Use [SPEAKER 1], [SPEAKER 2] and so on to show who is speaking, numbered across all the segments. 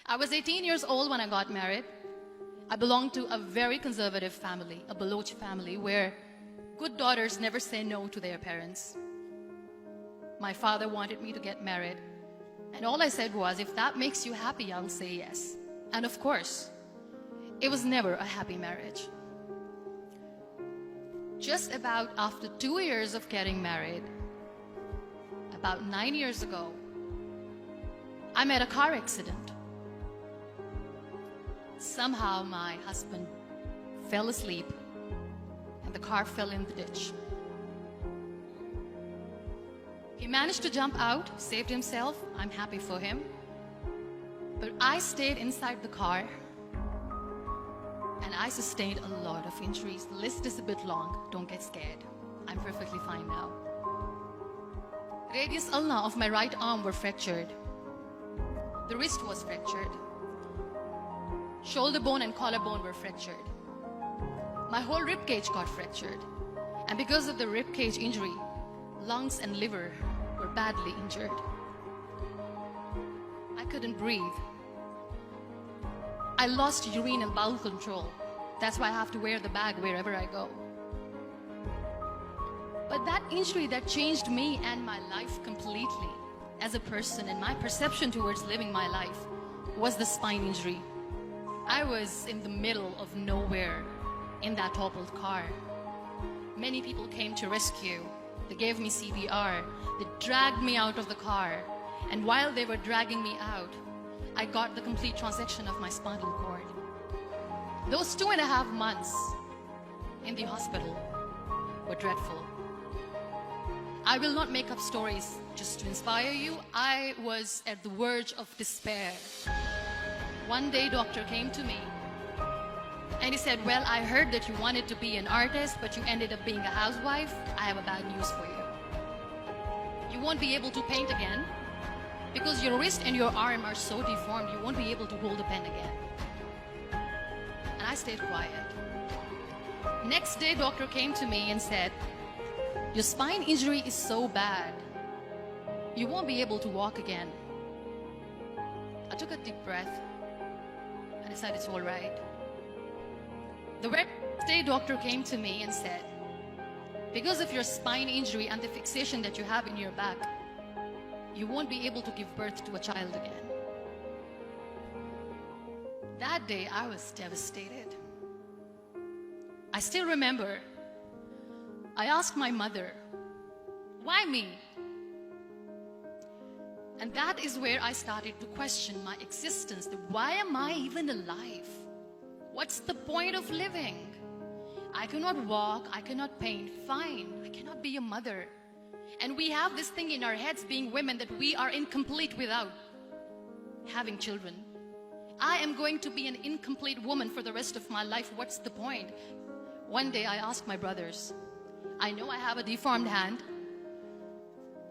[SPEAKER 1] I was 18 years old when I got married. I belonged to a very conservative family, a Baloch family, where good daughters never say no to their parents. My father wanted me to get married, and all I said was, if that makes you happy, I'll say yes. And of course, it was never a happy marriage. Just about after 2 years of getting married, about 9 years ago, I met a car accident. Somehow my husband fell asleep and the car fell in the ditch. He managed to jump out, saved himself. I'm happy for him. But I stayed inside the car and I sustained a lot of injuries. The list is a bit long. Don't get scared. I'm perfectly fine now. Radius ulna of my right arm were fractured. The wrist was fractured. Shoulder bone and collarbone were fractured. My whole rib cage got fractured. And because of the rib cage injury, lungs and liver were badly injured. I couldn't breathe. I lost urine and bowel control. That's why I have to wear the bag wherever I go. But that injury that changed me and my life completely as a person and my perception towards living my life was the spine injury. I was in the middle of nowhere in that toppled car. Many people came to rescue. They gave me CPR. They dragged me out of the car. And while they were dragging me out, I got the complete transection of my spinal cord. Those 2.5 months in the hospital were dreadful. I will not make up stories just to inspire you. I was at the verge of despair. One day, doctor came to me and he said, well, I heard that you wanted to be an artist, but you ended up being a housewife. I have a bad news for you. You won't be able to paint again because your wrist and your arm are so deformed, you won't be able to hold a pen again. And I stayed quiet. Next day, doctor came to me and said, your spine injury is so bad, you won't be able to walk again. I took a deep breath and I said, it's all right. The very next day, doctor came to me and said, because of your spine injury and the fixation that you have in your back, you won't be able to give birth to a child again. That day, I was devastated. I still remember, I asked my mother, why me? And that is where I started to question my existence. Why am I even alive? What's the point of living? I cannot walk, I cannot paint, fine. I cannot be a mother. And we have this thing in our heads, being women, that we are incomplete without having children. I am going to be an incomplete woman for the rest of my life. What's the point? One day I asked my brothers, I know I have a deformed hand,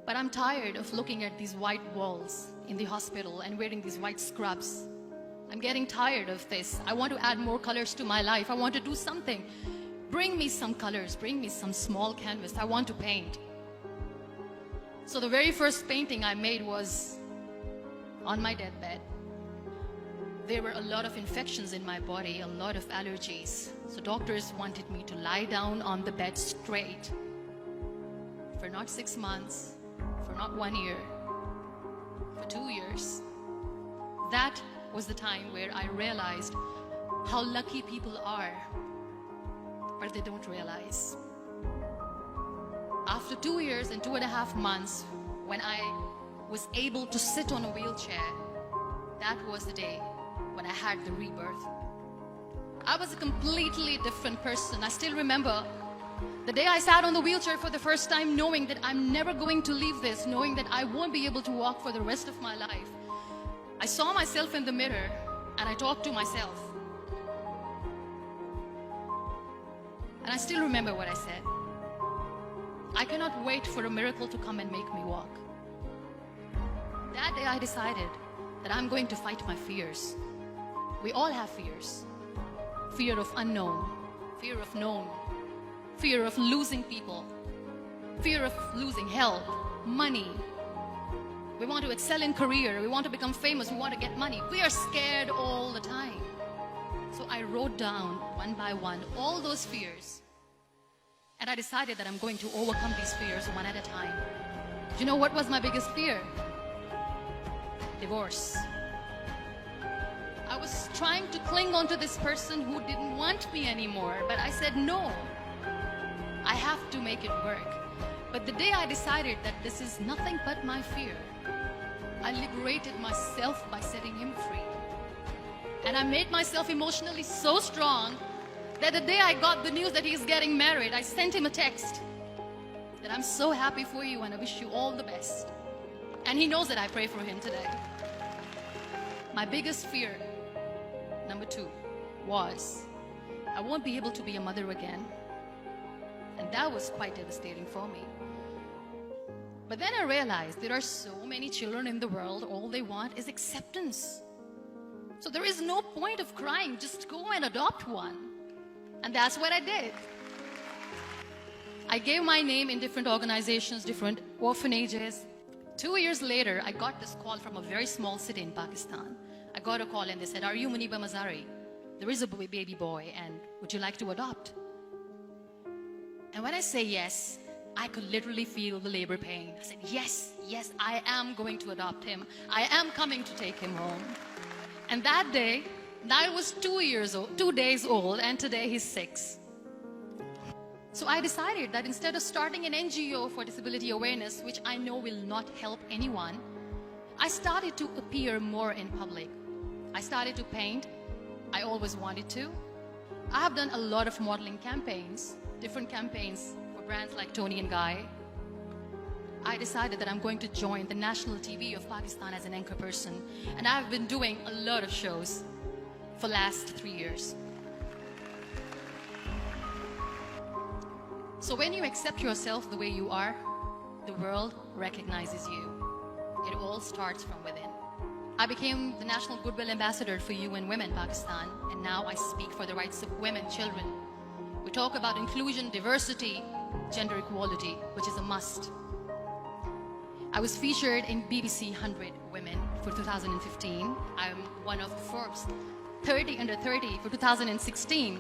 [SPEAKER 1] but I'm tired of looking at these white walls in the hospital and wearing these white scrubs. I'm getting tired of this. I want to add more colors to my life. I want to do something. Bring me some colors. Bring me some small canvas. I want to paint. So the very first painting I made was on my deathbed. There were a lot of infections in my body, a lot of allergies. So doctors wanted me to lie down on the bed straight for not 6 months, for not 1 year, for 2 years. That was the time where I realized how lucky people are, but they don't realize. After 2 years and 2.5 months, when I was able to sit on a wheelchair, that was the day when I had the rebirth. I was a completely different person. I still remember the day I sat on the wheelchair for the first time, knowing that I'm never going to leave this, knowing that I won't be able to walk for the rest of my life. I saw myself in the mirror and I talked to myself. And I still remember what I said. I cannot wait for a miracle to come and make me walk. That day I decided that I'm going to fight my fears. We all have fears. Fear of unknown, fear of known, fear of losing people, fear of losing health, money, We want to excel in career. We want to become famous. We want to get money. We are scared all the time. So I wrote down one by one all those fears. And I decided that I'm going to overcome these fears one at a time. Do you know what was my biggest fear? Divorce. I was trying to cling on to this person who didn't want me anymore, but I said no. I have to make it work. But the day I decided that this is nothing but my fear, I liberated myself by setting him free. And I made myself emotionally so strong that the day I got the news that he's getting married, I sent him a text that I'm so happy for you and I wish you all the best. And he knows that I pray for him today. My biggest fear, number 2, was I won't be able to be a mother again. And that was quite devastating for me. But then I realized there are so many children in the world, all they want is acceptance. So there is no point of crying, just go and adopt one. And that's what I did. I gave my name in different organizations, different orphanages. 2 years later, I got this call from a very small city in Pakistan. I got a call and they said, "Are you Mubina Mazari? There is a baby boy and would you like to adopt?" And when I say yes, I could literally feel the labor pain. I said, yes, I am going to adopt him. I am coming to take him home. And that day, I was 2 days old, and today he's 6. So I decided that instead of starting an NGO for disability awareness, which I know will not help anyone, I started to appear more in public. I started to paint. I always wanted to. I have done a lot of modeling campaigns, different campaigns for brands like Tony and Guy. I decided that I'm going to join the national TV of Pakistan as an anchor person, and I've been doing a lot of shows for the last 3 years. So when you accept yourself the way you are, the world recognizes you. It all starts from within. I became the National Goodwill Ambassador for UN Women Pakistan, and now I speak for the rights of women, children. We talk about inclusion, diversity, gender equality, which is a must. I was featured in BBC 100 Women for 2015. I'm one of Forbes 30 under 30 for 2016.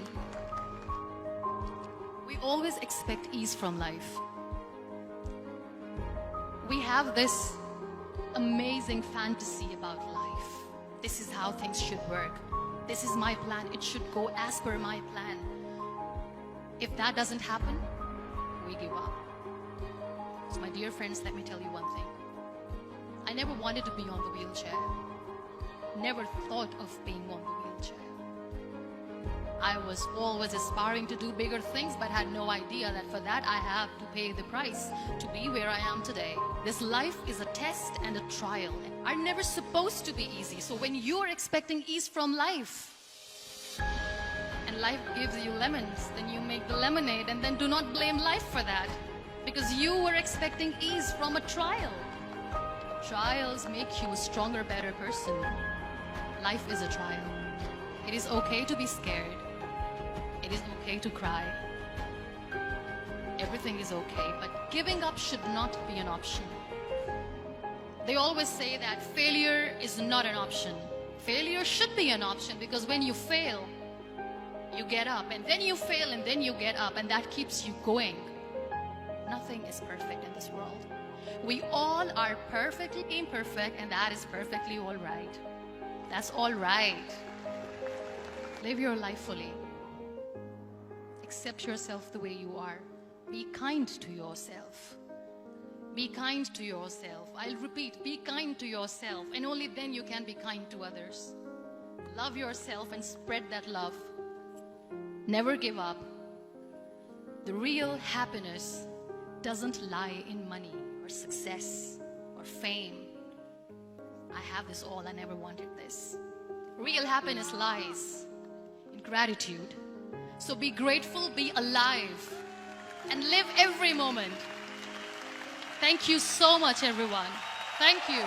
[SPEAKER 1] We always expect ease from life. We have this amazing fantasy about life. This is how things should work. This is my plan. It should go as per my plan. If that doesn't happen, we give up. So my dear friends, let me tell you one thing. I never wanted to be on the wheelchair. Never thought of being on the wheelchair. I was always aspiring to do bigger things, but had no idea that for that I have to pay the price to be where I am today. This life is a test and a trial, and are never supposed to be easy. So when you're expecting ease from life, and life gives you lemons, then you make the lemonade, and then do not blame life for that, because you were expecting ease from a trial. Trials make you a stronger, better person. Life is a trial. It is okay to be scared. It is okay to cry. Everything is okay, but giving up should not be an option. They always say that failure is not an option. Failure should be an option, because when you fail, you get up, and then you fail, and then you get up, and that keeps you going. Nothing is perfect in this world. We all are perfectly imperfect, and that is perfectly all right. That's all right. Live your life fully. Accept yourself the way you are. Be kind to yourself. Be kind to yourself. I'll repeat, be kind to yourself, and only then you can be kind to others. Love yourself and spread that love. Never give up. The real happiness doesn't lie in money or success or fame. I have this all, I never wanted this. Real happiness lies in gratitude. So be grateful, be alive, and live every moment. Thank you so much, everyone. Thank you.